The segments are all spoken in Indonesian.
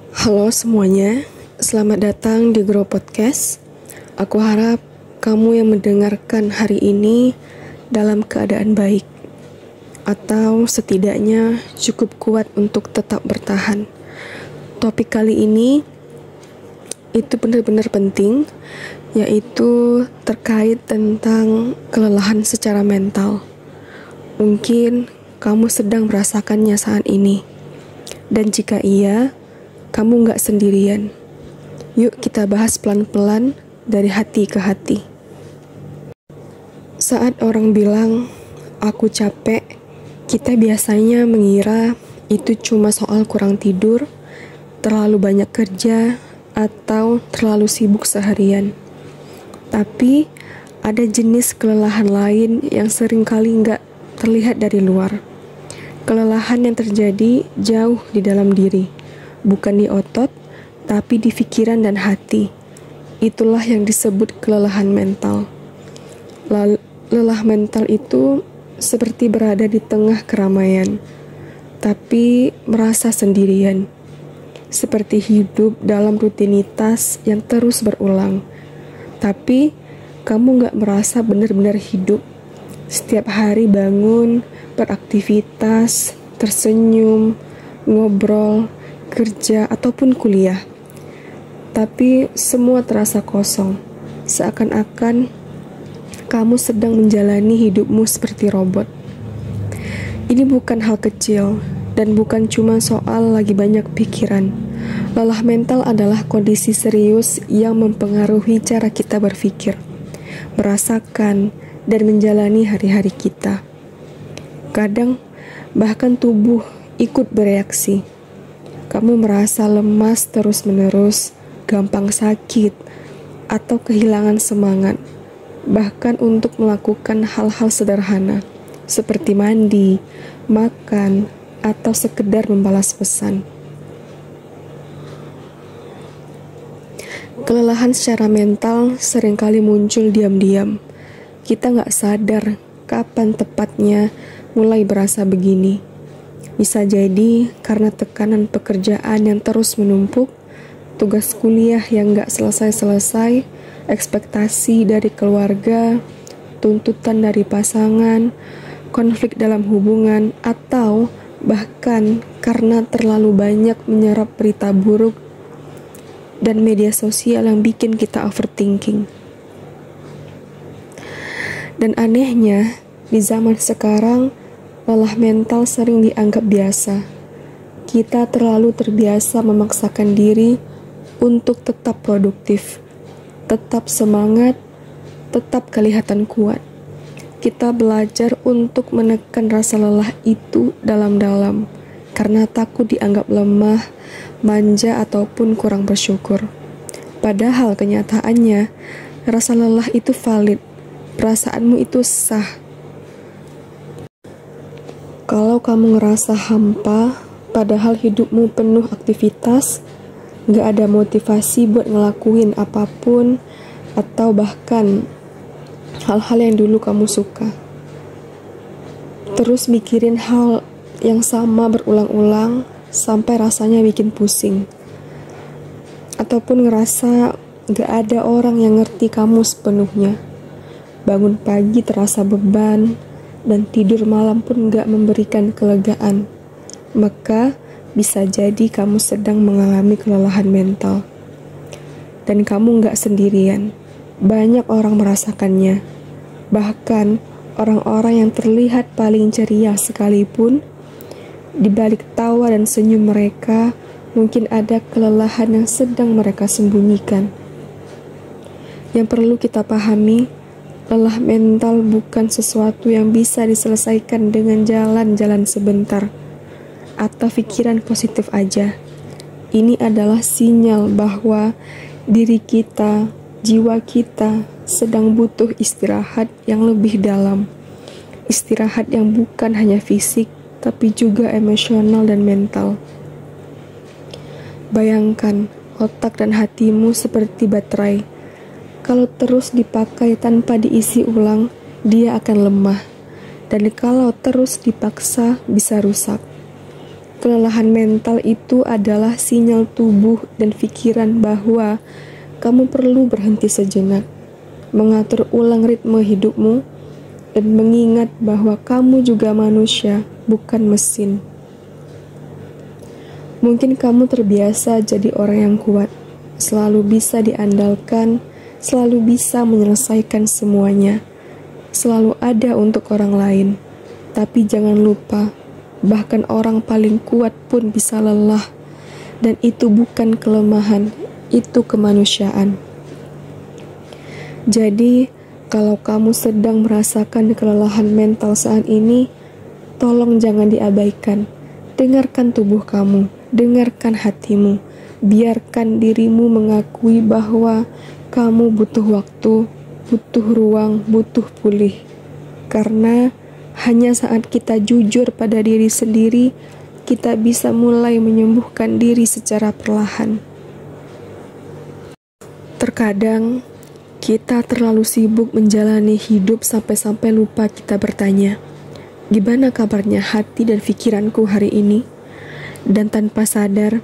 Halo semuanya, selamat datang di Grow Podcast. Aku harap kamu yang mendengarkan hari ini dalam keadaan baik, atau setidaknya cukup kuat untuk tetap bertahan. Topik kali ini itu benar-benar penting, yaitu terkait tentang kelelahan secara mental. Mungkin kamu sedang merasakannya saat ini, dan jika iya, kamu gak sendirian. Yuk kita bahas pelan-pelan dari hati ke hati. Saat orang bilang, aku capek, kita biasanya mengira itu cuma soal kurang tidur, terlalu banyak kerja, atau terlalu sibuk seharian. Tapi, ada jenis kelelahan lain yang seringkali gak terlihat dari luar. Kelelahan yang terjadi jauh di dalam diri. Bukan di otot, tapi di pikiran dan hati. Itulah yang disebut kelelahan mental. Lelah mental itu seperti berada di tengah keramaian, tapi merasa sendirian. Seperti hidup dalam rutinitas yang terus berulang. Tapi kamu gak merasa benar-benar hidup. Setiap hari bangun, beraktivitas, tersenyum, ngobrol, kerja, ataupun kuliah. Tapi semua terasa kosong, seakan-akan kamu sedang menjalani hidupmu seperti robot. Ini bukan hal kecil, dan bukan cuma soal lagi banyak pikiran. Lelah mental adalah kondisi serius yang mempengaruhi cara kita berpikir, merasakan, dan menjalani hari-hari kita. Kadang, bahkan tubuh ikut bereaksi. Kamu merasa lemas terus-menerus, gampang sakit, atau kehilangan semangat, bahkan untuk melakukan hal-hal sederhana, seperti mandi, makan, atau sekedar membalas pesan. Kelelahan secara mental seringkali muncul diam-diam. Kita nggak sadar kapan tepatnya mulai berasa begini. Bisa jadi karena tekanan pekerjaan yang terus menumpuk, tugas kuliah yang gak selesai-selesai, ekspektasi dari keluarga, tuntutan dari pasangan, konflik dalam hubungan, atau bahkan karena terlalu banyak menyerap berita buruk dan media sosial yang bikin kita overthinking. Dan anehnya, di zaman sekarang, lelah mental sering dianggap biasa. Kita terlalu terbiasa memaksakan diri untuk tetap produktif, tetap semangat, tetap kelihatan kuat. Kita belajar untuk menekan rasa lelah itu dalam-dalam, karena takut dianggap lemah, manja, ataupun kurang bersyukur. Padahal kenyataannya, rasa lelah itu valid, perasaanmu itu sah. Kalau kamu ngerasa hampa, padahal hidupmu penuh aktivitas, gak ada motivasi buat ngelakuin apapun, atau bahkan hal-hal yang dulu kamu suka. Terus mikirin hal yang sama berulang-ulang, sampai rasanya bikin pusing. Ataupun ngerasa gak ada orang yang ngerti kamu sepenuhnya. Bangun pagi terasa beban, dan tidur malam pun gak memberikan kelegaan, maka bisa jadi kamu sedang mengalami kelelahan mental. Dan kamu gak sendirian, banyak orang merasakannya. Bahkan orang-orang yang terlihat paling ceria sekalipun, di balik tawa dan senyum mereka, mungkin ada kelelahan yang sedang mereka sembunyikan. Yang perlu kita pahami, lelah mental bukan sesuatu yang bisa diselesaikan dengan jalan-jalan sebentar atau pikiran positif aja. Ini adalah sinyal bahwa diri kita, jiwa kita sedang butuh istirahat yang lebih dalam. Istirahat yang bukan hanya fisik, tapi juga emosional dan mental. Bayangkan, otak dan hatimu seperti baterai. Kalau terus dipakai tanpa diisi ulang, dia akan lemah. Dan kalau terus dipaksa, bisa rusak. Kelelahan mental itu adalah sinyal tubuh dan pikiran bahwa kamu perlu berhenti sejenak, mengatur ulang ritme hidupmu, dan mengingat bahwa kamu juga manusia, bukan mesin. Mungkin kamu terbiasa jadi orang yang kuat, selalu bisa diandalkan, selalu bisa menyelesaikan semuanya, selalu ada untuk orang lain. Tapi jangan lupa, bahkan orang paling kuat pun bisa lelah, dan itu bukan kelemahan, itu kemanusiaan. Jadi, kalau kamu sedang merasakan kelelahan mental saat ini, tolong jangan diabaikan. Dengarkan tubuh kamu, dengarkan hatimu, biarkan dirimu mengakui bahwa kamu butuh waktu, butuh ruang, butuh pulih. Karena hanya saat kita jujur pada diri sendiri, kita bisa mulai menyembuhkan diri secara perlahan. Terkadang, kita terlalu sibuk menjalani hidup sampai-sampai lupa kita bertanya, gimana kabarnya hati dan pikiranku hari ini? Dan tanpa sadar,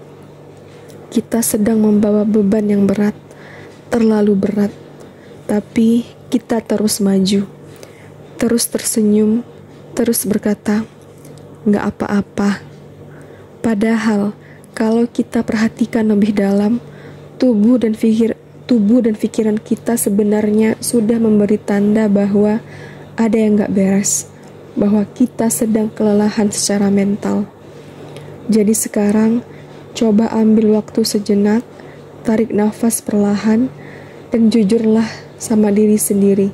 kita sedang membawa beban yang berat, terlalu berat. Tapi kita terus maju, terus tersenyum, terus berkata, nggak apa-apa. Padahal, kalau kita perhatikan lebih dalam, tubuh dan pikiran kita sebenarnya sudah memberi tanda bahwa ada yang nggak beres, bahwa kita sedang kelelahan secara mental. Jadi sekarang, coba ambil waktu sejenak, tarik nafas perlahan, dan jujurlah sama diri sendiri.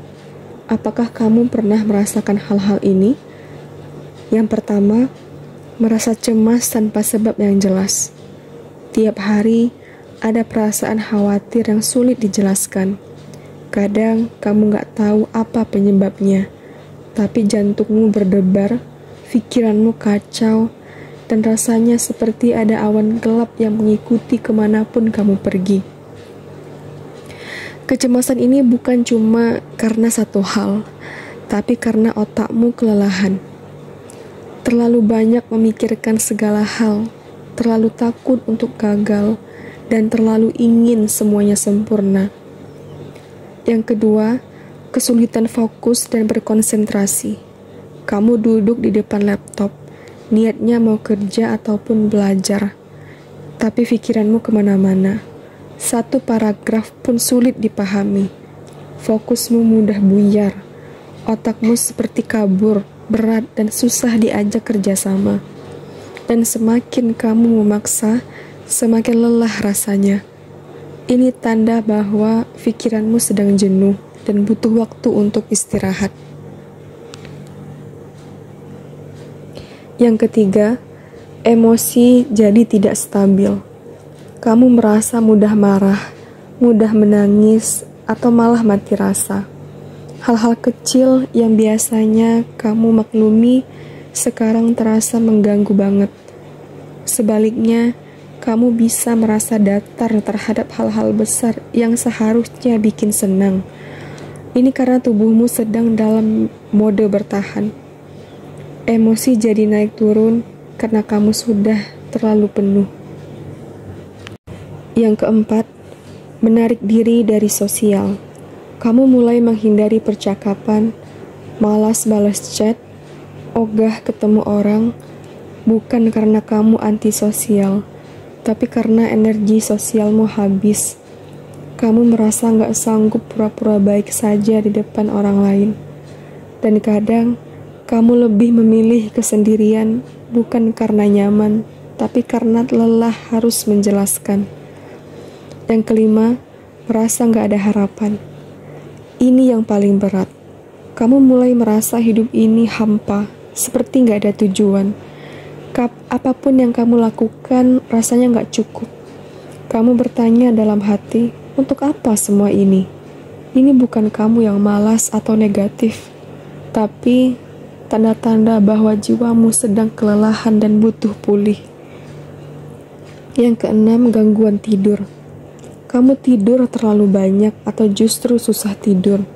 Apakah kamu pernah merasakan hal-hal ini? Yang pertama, merasa cemas tanpa sebab yang jelas. Tiap hari, ada perasaan khawatir yang sulit dijelaskan. Kadang kamu gak tahu apa penyebabnya, tapi jantungmu berdebar, pikiranmu kacau, dan rasanya seperti ada awan gelap yang mengikuti kemanapun kamu pergi. Kecemasan ini bukan cuma karena satu hal, tapi karena otakmu kelelahan. Terlalu banyak memikirkan segala hal, terlalu takut untuk gagal, dan terlalu ingin semuanya sempurna. Yang kedua, kesulitan fokus dan berkonsentrasi. Kamu duduk di depan laptop, niatnya mau kerja ataupun belajar, tapi pikiranmu kemana-mana. Satu paragraf pun sulit dipahami. Fokusmu mudah buyar. Otakmu seperti kabur, berat dan susah diajak kerjasama. Dan semakin kamu memaksa, semakin lelah rasanya. Ini tanda bahwa pikiranmu sedang jenuh dan butuh waktu untuk istirahat. Yang ketiga, emosi jadi tidak stabil. Kamu merasa mudah marah, mudah menangis, atau malah mati rasa. Hal-hal kecil yang biasanya kamu maklumi sekarang terasa mengganggu banget. Sebaliknya, kamu bisa merasa datar terhadap hal-hal besar yang seharusnya bikin senang. Ini karena tubuhmu sedang dalam mode bertahan. Emosi jadi naik turun karena kamu sudah terlalu penuh. Yang keempat, menarik diri dari sosial. Kamu mulai menghindari percakapan, malas balas chat, ogah ketemu orang, bukan karena kamu antisosial, tapi karena energi sosialmu habis. Kamu merasa gak sanggup pura-pura baik saja di depan orang lain. Dan kadang, kamu lebih memilih kesendirian bukan karena nyaman, tapi karena lelah harus menjelaskan. Yang kelima, merasa gak ada harapan. Ini yang paling berat. Kamu mulai merasa hidup ini hampa, seperti gak ada tujuan. Apapun yang kamu lakukan rasanya gak cukup. Kamu bertanya dalam hati, untuk apa semua ini? Ini bukan kamu yang malas atau negatif, tapi tanda-tanda bahwa jiwamu sedang kelelahan dan butuh pulih. Yang keenam, gangguan tidur. Kamu tidur terlalu banyak atau justru susah tidur.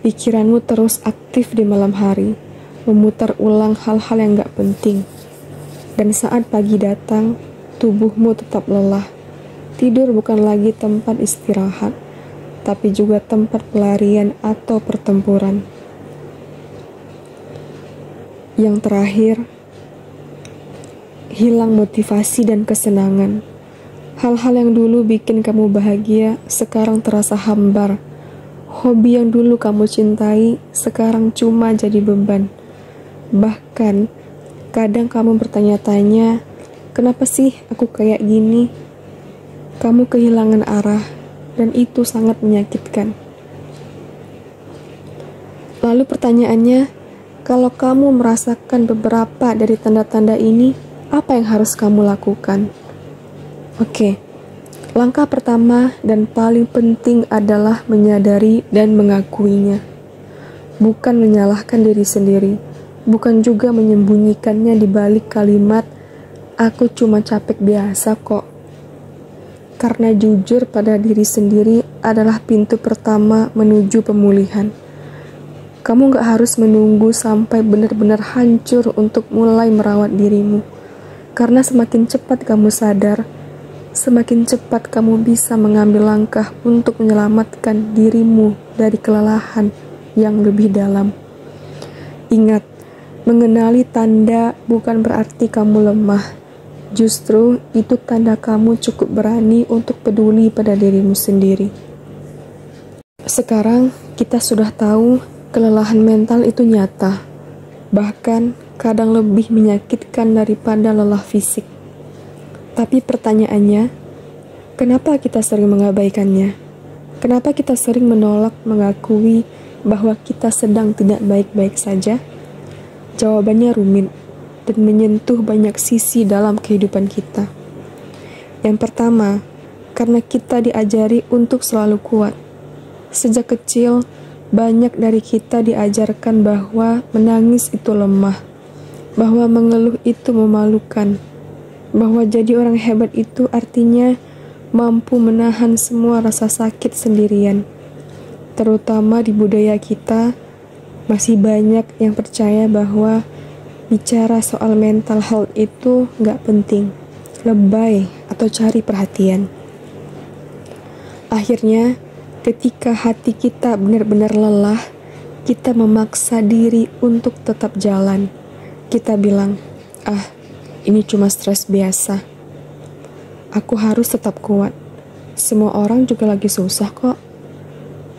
Pikiranmu terus aktif di malam hari, memutar ulang hal-hal yang gak penting. Dan saat pagi datang, tubuhmu tetap lelah. Tidur bukan lagi tempat istirahat, tapi juga tempat pelarian atau pertempuran. Yang terakhir, hilang motivasi dan kesenangan. Hal-hal yang dulu bikin kamu bahagia, sekarang terasa hambar. Hobi yang dulu kamu cintai, sekarang cuma jadi beban. Bahkan, kadang kamu bertanya-tanya, kenapa sih aku kayak gini? Kamu kehilangan arah, dan itu sangat menyakitkan. Lalu pertanyaannya, kalau kamu merasakan beberapa dari tanda-tanda ini, apa yang harus kamu lakukan? Oke, langkah pertama dan paling penting adalah menyadari dan mengakuinya. Bukan menyalahkan diri sendiri, bukan juga menyembunyikannya di balik kalimat, aku cuma capek biasa kok. Karena jujur pada diri sendiri adalah pintu pertama menuju pemulihan. Kamu gak harus menunggu sampai benar-benar hancur untuk mulai merawat dirimu. Karena semakin cepat kamu sadar, semakin cepat kamu bisa mengambil langkah untuk menyelamatkan dirimu dari kelelahan yang lebih dalam. Ingat, mengenali tanda bukan berarti kamu lemah. Justru itu tanda kamu cukup berani untuk peduli pada dirimu sendiri. Sekarang kita sudah tahu kelelahan mental itu nyata, bahkan kadang lebih menyakitkan daripada lelah fisik. Tapi pertanyaannya, kenapa kita sering mengabaikannya? Kenapa kita sering menolak mengakui bahwa kita sedang tidak baik-baik saja? Jawabannya rumit dan menyentuh banyak sisi dalam kehidupan kita. Yang pertama, karena kita diajari untuk selalu kuat. Sejak kecil, banyak dari kita diajarkan bahwa menangis itu lemah, bahwa mengeluh itu memalukan, bahwa jadi orang hebat itu artinya mampu menahan semua rasa sakit sendirian. Terutama di budaya kita, masih banyak yang percaya bahwa bicara soal mental health itu gak penting, lebay, atau cari perhatian. Akhirnya, ketika hati kita benar-benar lelah, kita memaksa diri untuk tetap jalan. Kita bilang, ini cuma stres biasa. Aku harus tetap kuat. Semua orang juga lagi susah kok.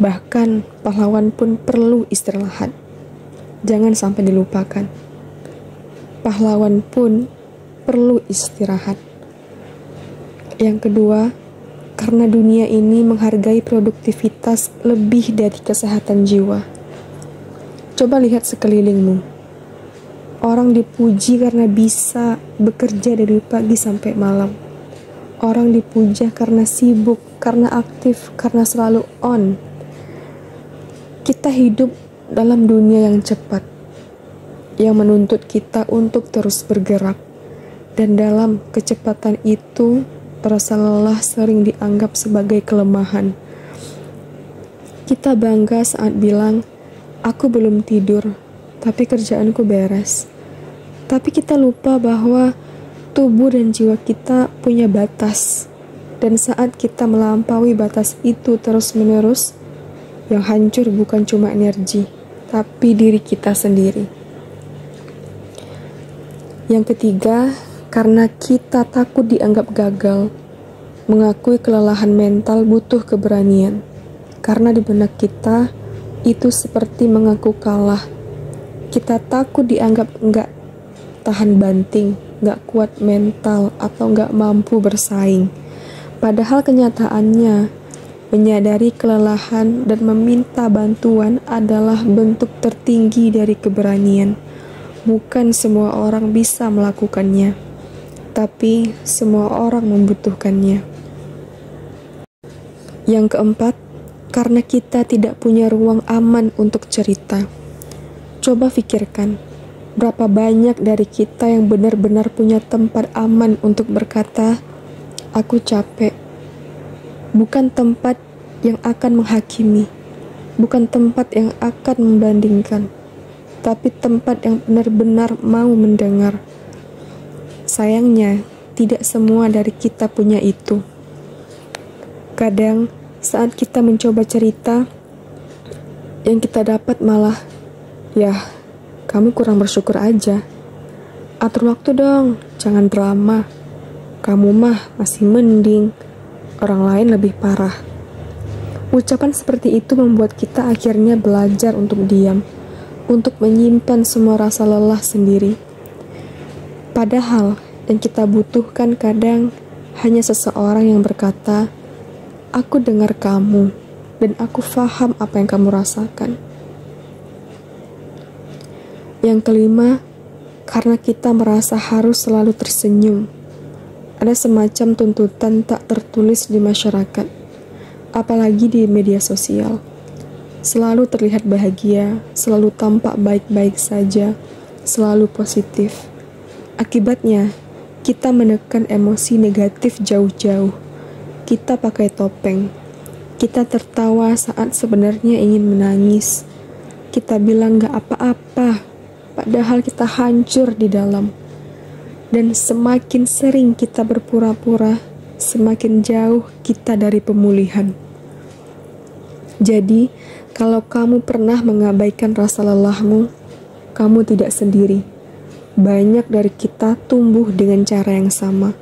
Bahkan pahlawan pun perlu istirahat. Jangan sampai dilupakan. Pahlawan pun perlu istirahat. Yang kedua, karena dunia ini menghargai produktivitas lebih dari kesehatan jiwa. Coba lihat sekelilingmu. Orang dipuji karena bisa bekerja dari pagi sampai malam. Orang dipuja karena sibuk, karena aktif, karena selalu on. Kita hidup dalam dunia yang cepat, yang menuntut kita untuk terus bergerak. Dan dalam kecepatan itu, rasa lelah sering dianggap sebagai kelemahan. Kita bangga saat bilang, aku belum tidur, tapi kerjaanku beres. Tapi kita lupa bahwa tubuh dan jiwa kita punya batas. Dan saat kita melampaui batas itu terus-menerus, yang hancur bukan cuma energi, tapi diri kita sendiri. Yang ketiga, karena kita takut dianggap gagal. Mengakui kelelahan mental butuh keberanian. Karena di benak kita, itu seperti mengaku kalah. Kita takut dianggap enggak tahan banting, enggak kuat mental, atau enggak mampu bersaing. Padahal kenyataannya, menyadari kelelahan dan meminta bantuan adalah bentuk tertinggi dari keberanian. Bukan semua orang bisa melakukannya, tapi semua orang membutuhkannya. Yang keempat, karena kita tidak punya ruang aman untuk cerita. Coba pikirkan, berapa banyak dari kita yang benar-benar punya tempat aman untuk berkata, aku capek. Bukan tempat yang akan menghakimi, bukan tempat yang akan membandingkan, tapi tempat yang benar-benar mau mendengar. Sayangnya, tidak semua dari kita punya itu. Kadang, saat kita mencoba cerita, yang kita dapat malah, "Ya, kamu kurang bersyukur aja. Atur waktu dong, jangan drama. Kamu mah masih mending, orang lain lebih parah." Ucapan seperti itu membuat kita akhirnya belajar untuk diam, untuk menyimpan semua rasa lelah sendiri. Padahal, yang kita butuhkan kadang hanya seseorang yang berkata, "Aku dengar kamu, dan aku paham apa yang kamu rasakan." Yang kelima, karena kita merasa harus selalu tersenyum. Ada semacam tuntutan tak tertulis di masyarakat, apalagi di media sosial. Selalu terlihat bahagia, selalu tampak baik-baik saja, selalu positif. Akibatnya, kita menekan emosi negatif jauh-jauh. Kita pakai topeng. Kita tertawa saat sebenarnya ingin menangis. Kita bilang gak apa-apa, padahal kita hancur di dalam. Dan semakin sering kita berpura-pura, semakin jauh kita dari pemulihan. Jadi, kalau kamu pernah mengabaikan rasa lelahmu, kamu tidak sendiri. Banyak dari kita tumbuh dengan cara yang sama.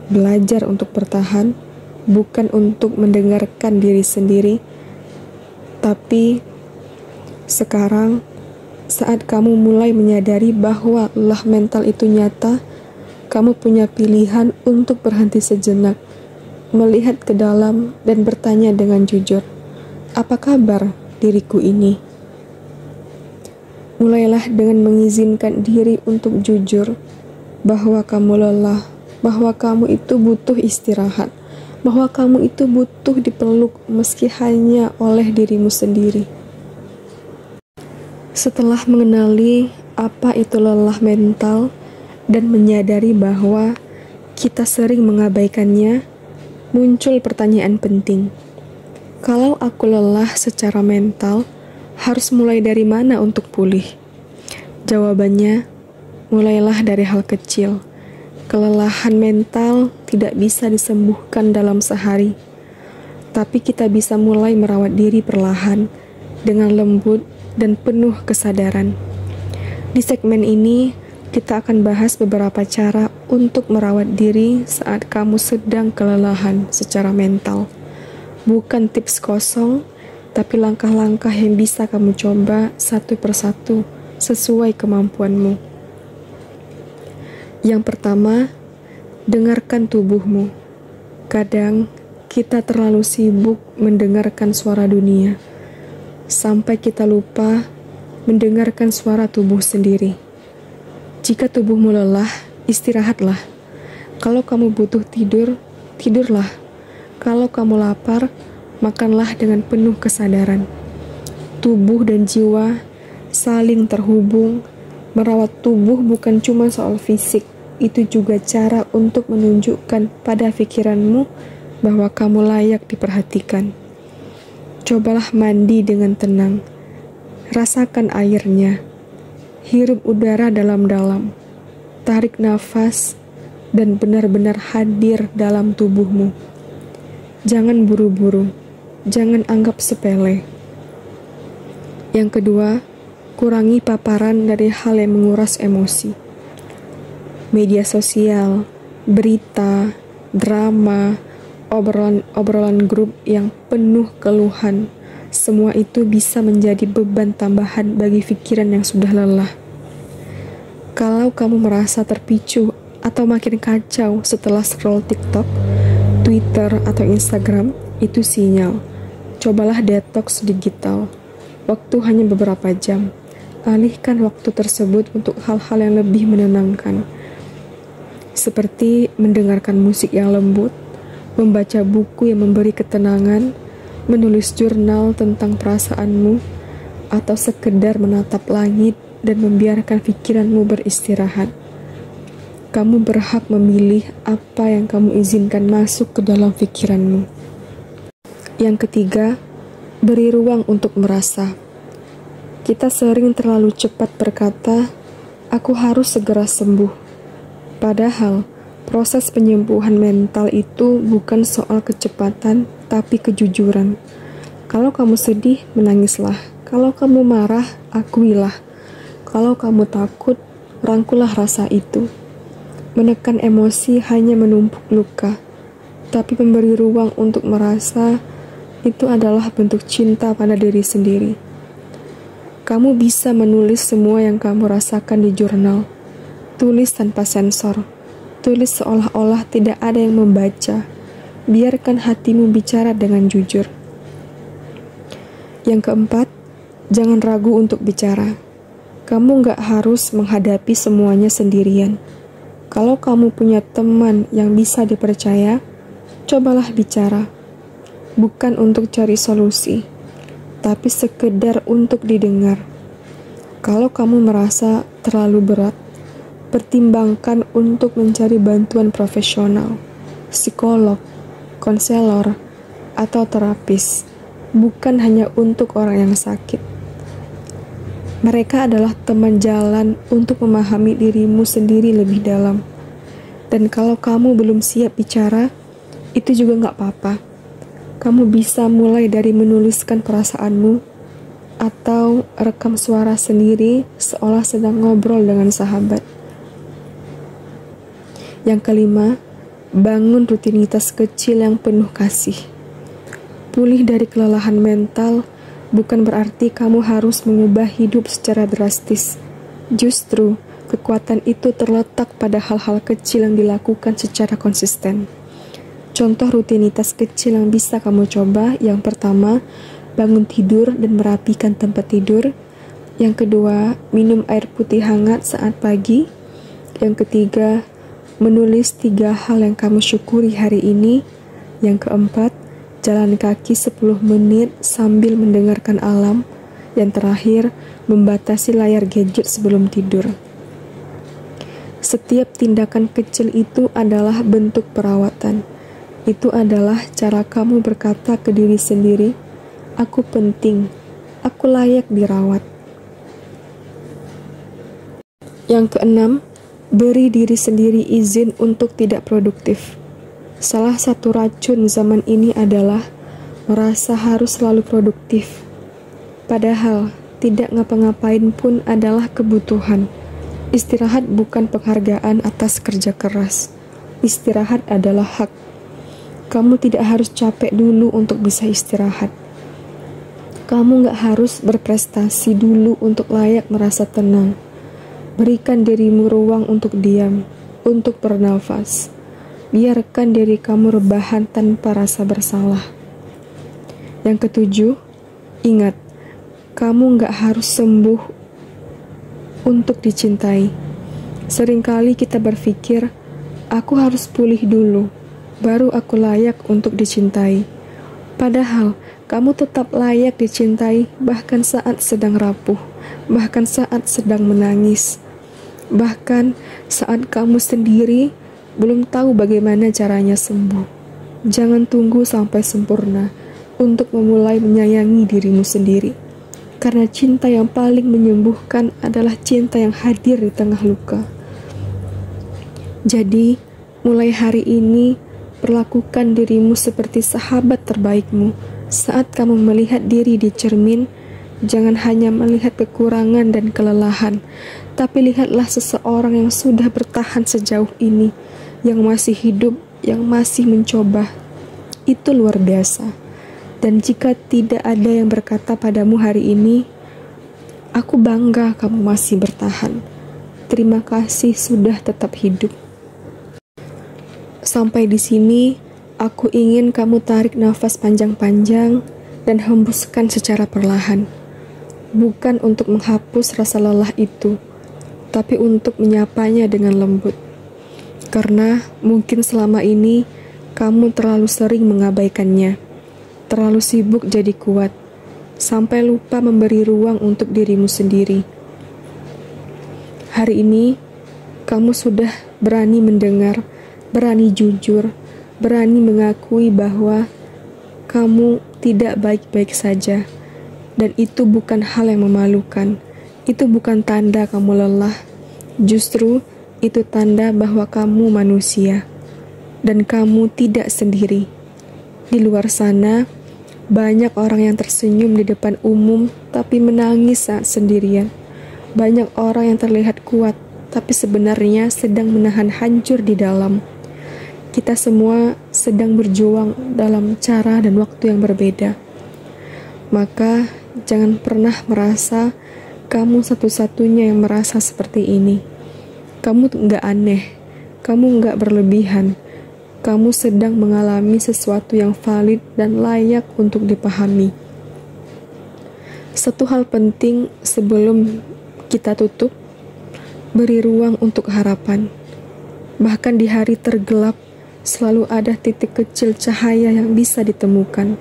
Belajar untuk bertahan, bukan untuk mendengarkan diri sendiri. Tapi, sekarang, saat kamu mulai menyadari bahwa lelah mental itu nyata, kamu punya pilihan untuk berhenti sejenak, melihat ke dalam dan bertanya dengan jujur, "Apa kabar diriku ini?" Mulailah dengan mengizinkan diri untuk jujur bahwa kamu lelah, bahwa kamu itu butuh istirahat, bahwa kamu itu butuh dipeluk meski hanya oleh dirimu sendiri. Setelah mengenali apa itu lelah mental dan menyadari bahwa kita sering mengabaikannya, muncul pertanyaan penting. Kalau aku lelah secara mental, harus mulai dari mana untuk pulih? Jawabannya, mulailah dari hal kecil. Kelelahan mental tidak bisa disembuhkan dalam sehari, tapi kita bisa mulai merawat diri perlahan, dengan lembut dan penuh kesadaran. Di segmen ini, kita akan bahas beberapa cara untuk merawat diri saat kamu sedang kelelahan secara mental. Bukan tips kosong, tapi langkah-langkah yang bisa kamu coba satu persatu sesuai kemampuanmu. Yang pertama, dengarkan tubuhmu. Kadang, kita terlalu sibuk mendengarkan suara dunia, sampai kita lupa mendengarkan suara tubuh sendiri. Jika tubuhmu lelah, istirahatlah. Kalau kamu butuh tidur, tidurlah. Kalau kamu lapar, makanlah dengan penuh kesadaran. Tubuh dan jiwa saling terhubung. Merawat tubuh bukan cuma soal fisik, itu juga cara untuk menunjukkan pada pikiranmu bahwa kamu layak diperhatikan. Cobalah mandi dengan tenang. Rasakan airnya. Hirup udara dalam-dalam, tarik nafas, dan benar-benar hadir dalam tubuhmu. Jangan buru-buru, jangan anggap sepele. Yang kedua, kurangi paparan dari hal yang menguras emosi. Media sosial, berita, drama, obrolan grup yang penuh keluhan, semua itu bisa menjadi beban tambahan bagi pikiran yang sudah lelah. Kalau kamu merasa terpicu atau makin kacau setelah scroll TikTok, Twitter, atau Instagram, itu sinyal. Cobalah detox digital. Waktu hanya beberapa jam. Alihkan waktu tersebut untuk hal-hal yang lebih menenangkan. Seperti mendengarkan musik yang lembut, membaca buku yang memberi ketenangan, menulis jurnal tentang perasaanmu, atau sekedar menatap langit dan membiarkan pikiranmu beristirahat. Kamu berhak memilih apa yang kamu izinkan masuk ke dalam pikiranmu. Yang ketiga, beri ruang untuk merasa. Kita sering terlalu cepat berkata, "Aku harus segera sembuh." Padahal, proses penyembuhan mental itu bukan soal kecepatan, tapi kejujuran. Kalau kamu sedih, menangislah. Kalau kamu marah, akuilah. Kalau kamu takut, rangkulah rasa itu. Menekan emosi hanya menumpuk luka, tapi memberi ruang untuk merasa itu adalah bentuk cinta pada diri sendiri. Kamu bisa menulis semua yang kamu rasakan di jurnal. Tulis tanpa sensor. Tulis seolah-olah tidak ada yang membaca. Biarkan hatimu bicara dengan jujur. Yang keempat, jangan ragu untuk bicara. Kamu gak harus menghadapi semuanya sendirian. Kalau kamu punya teman yang bisa dipercaya, cobalah bicara. Bukan untuk cari solusi, tapi sekedar untuk didengar. Kalau kamu merasa terlalu berat, pertimbangkan untuk mencari bantuan profesional, psikolog, konselor, atau terapis, bukan hanya untuk orang yang sakit. Mereka adalah teman jalan untuk memahami dirimu sendiri lebih dalam. Dan kalau kamu belum siap bicara, itu juga gak apa-apa. Kamu bisa mulai dari menuliskan perasaanmu, atau rekam suara sendiri seolah sedang ngobrol dengan sahabat. Yang kelima, bangun rutinitas kecil yang penuh kasih. Pulih dari kelelahan mental bukan berarti kamu harus mengubah hidup secara drastis. Justru, kekuatan itu terletak pada hal-hal kecil yang dilakukan secara konsisten. Contoh rutinitas kecil yang bisa kamu coba, yang pertama, bangun tidur dan merapikan tempat tidur. Yang kedua, minum air putih hangat saat pagi. Yang ketiga, menulis 3 hal yang kamu syukuri hari ini. Yang keempat, jalan kaki 10 menit sambil mendengarkan alam. Yang terakhir, membatasi layar gadget sebelum tidur. Setiap tindakan kecil itu adalah bentuk perawatan. Itu adalah cara kamu berkata ke diri sendiri, aku penting, aku layak dirawat. Yang keenam, beri diri sendiri izin untuk tidak produktif. Salah satu racun zaman ini adalah merasa harus selalu produktif. Padahal, tidak ngapa-ngapain pun adalah kebutuhan. Istirahat bukan penghargaan atas kerja keras. Istirahat adalah hak. Kamu tidak harus capek dulu untuk bisa istirahat. Kamu gak harus berprestasi dulu untuk layak merasa tenang. Berikan dirimu ruang untuk diam, untuk bernafas. Biarkan diri kamu rebahan tanpa rasa bersalah. Yang ketujuh, ingat, kamu gak harus sembuh untuk dicintai. Seringkali kita berpikir, aku harus pulih dulu, baru aku layak untuk dicintai. Padahal, kamu tetap layak dicintai bahkan saat sedang rapuh, bahkan saat sedang menangis. Bahkan saat kamu sendiri belum tahu bagaimana caranya sembuh. Jangan tunggu sampai sempurna untuk memulai menyayangi dirimu sendiri. Karena cinta yang paling menyembuhkan adalah cinta yang hadir di tengah luka. Jadi, mulai hari ini, perlakukan dirimu seperti sahabat terbaikmu. Saat kamu melihat diri di cermin, jangan hanya melihat kekurangan dan kelelahan, tapi lihatlah seseorang yang sudah bertahan sejauh ini, yang masih hidup, yang masih mencoba. Itu luar biasa. Dan jika tidak ada yang berkata padamu hari ini, aku bangga kamu masih bertahan. Terima kasih sudah tetap hidup. Sampai di sini, aku ingin kamu tarik nafas panjang-panjang dan hembuskan secara perlahan. Bukan untuk menghapus rasa lelah itu, tapi untuk menyapanya dengan lembut. Karena mungkin selama ini kamu terlalu sering mengabaikannya, terlalu sibuk jadi kuat, sampai lupa memberi ruang untuk dirimu sendiri. Hari ini, kamu sudah berani mendengar, berani jujur, berani mengakui bahwa kamu tidak baik-baik saja. Dan itu bukan hal yang memalukan. Itu bukan tanda kamu lelah. Justru itu tanda bahwa kamu manusia dan kamu tidak sendiri. Di luar sana, banyak orang yang tersenyum di depan umum tapi menangis saat sendirian. Banyak orang yang terlihat kuat tapi sebenarnya sedang menahan hancur di dalam. Kita semua sedang berjuang dalam cara dan waktu yang berbeda. Maka jangan pernah merasa kamu satu-satunya yang merasa seperti ini. Kamu nggak aneh, kamu nggak berlebihan. Kamu sedang mengalami sesuatu yang valid dan layak untuk dipahami. Satu hal penting sebelum kita tutup, beri ruang untuk harapan. Bahkan di hari tergelap, selalu ada titik kecil cahaya yang bisa ditemukan.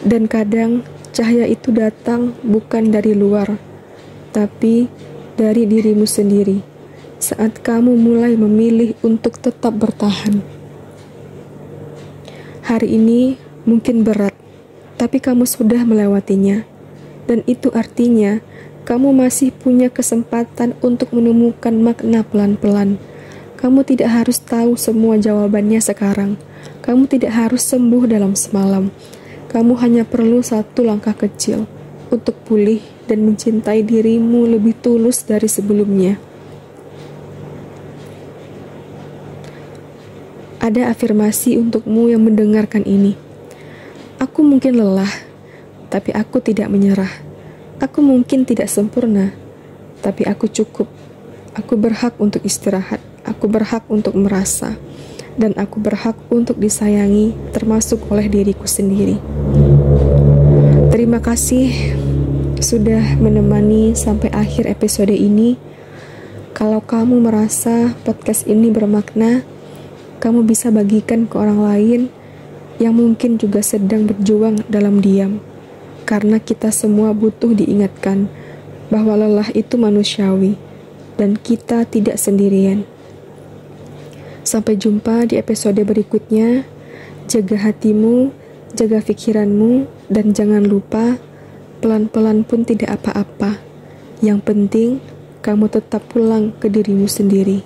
Dan kadang cahaya itu datang bukan dari luar, tapi dari dirimu sendiri. Saat kamu mulai memilih untuk tetap bertahan. Hari ini mungkin berat, tapi kamu sudah melewatinya. Dan itu artinya kamu masih punya kesempatan untuk menemukan makna pelan-pelan. Kamu tidak harus tahu semua jawabannya sekarang. Kamu tidak harus sembuh dalam semalam. Kamu hanya perlu satu langkah kecil untuk pulih dan mencintai dirimu lebih tulus dari sebelumnya. Ada afirmasi untukmu yang mendengarkan ini. Aku mungkin lelah, tapi aku tidak menyerah. Aku mungkin tidak sempurna, tapi aku cukup. Aku berhak untuk istirahat. Aku berhak untuk merasa. Dan aku berhak untuk disayangi, termasuk oleh diriku sendiri. Terima kasih sudah menemani sampai akhir episode ini. Kalau kamu merasa podcast ini bermakna, kamu bisa bagikan ke orang lain yang mungkin juga sedang berjuang dalam diam. Karena kita semua butuh diingatkan bahwa lelah itu manusiawi dan kita tidak sendirian. Sampai jumpa di episode berikutnya. Jaga hatimu, jaga pikiranmu, dan jangan lupa, pelan-pelan pun tidak apa-apa. Yang penting, kamu tetap pulang ke dirimu sendiri.